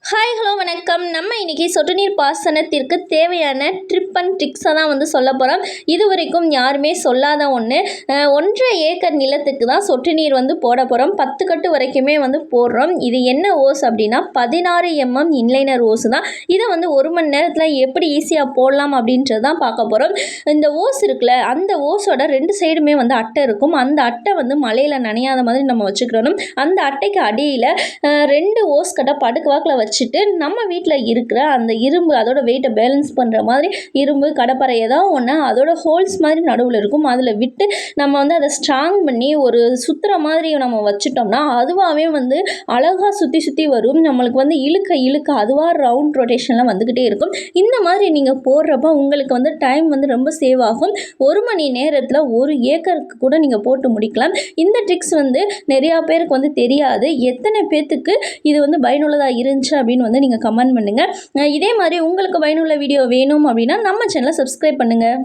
Hi hello வணக்கம். நம்ம இன்றைக்கி சொட்டு நீர் பாசனத்திற்கு தேவையான ட்ரிப் அண்ட் ட்ரிக்ஸை தான் சொல்ல போகிறோம். இது வரைக்கும் யாருமே சொல்லாத ஒன்று. 1.5 ஏக்கர் நிலத்துக்கு தான் சொட்டு நீர் போட போகிறோம். 10 கட்டு வரைக்குமே போடுறோம். இது என்ன ஓஸ் அப்படின்னா 16 mm இன்லைனர் ஓஸ் தான். இதை 1 மணி நேரத்தில் எப்படி ஈஸியாக போடலாம் அப்படின்றது தான் பார்க்க போகிறோம். இந்த ஓஸ் இருக்குல்ல, அந்த ஓஸோட 2 சைடுமே அட்டை இருக்கும். அந்த அட்டை மழையில் நனையாத மாதிரி நம்ம வச்சுக்கிறணும். அந்த அட்டைக்கு அடியில் 2 ஓஸ் கட்டை படுக்க வாக்கில் வச்சுட்டு நம்ம வீட்டில் இருக்கிற அந்த இரும்பு, அதோட வெயிட்டை பேலன்ஸ் பண்ணுற மாதிரி இரும்பு கடப்பறை ஏதாவது ஒன்று அதோட ஹோல்ஸ் மாதிரி நடுவில் இருக்கும். அதில் விட்டு நம்ம அதை ஸ்ட்ராங் பண்ணி ஒரு சுற்றுற மாதிரி நம்ம வச்சுட்டோம்னா அதுவாகவே அழகாக சுற்றி சுற்றி வரும். நம்மளுக்கு இழுக்க இழுக்க அதுவாக ரவுண்ட் ரொட்டேஷனில் வந்துக்கிட்டே இருக்கும். இந்த மாதிரி நீங்கள் போடுறப்ப உங்களுக்கு டைம் ரொம்ப சேவ் ஆகும். 1 மணி நேரத்தில் 1 ஏக்கருக்கு கூட நீங்கள் போட்டு முடிக்கலாம். இந்த ட்ரிக்ஸ் நிறையா பேருக்கு தெரியாது. எத்தனை பேர்த்துக்கு இது பயனுள்ளதாக இருந்துச்சு அப்படின்னு நீங்கள் கமெண்ட் பண்ணுங்கள். இதே மாதிரி உங்களுக்கு பயனுள்ள வீடியோ வேணும் அப்படின்னா நம்ம சேனலை சப்ஸ்கிரைப் பண்ணுங்கள்.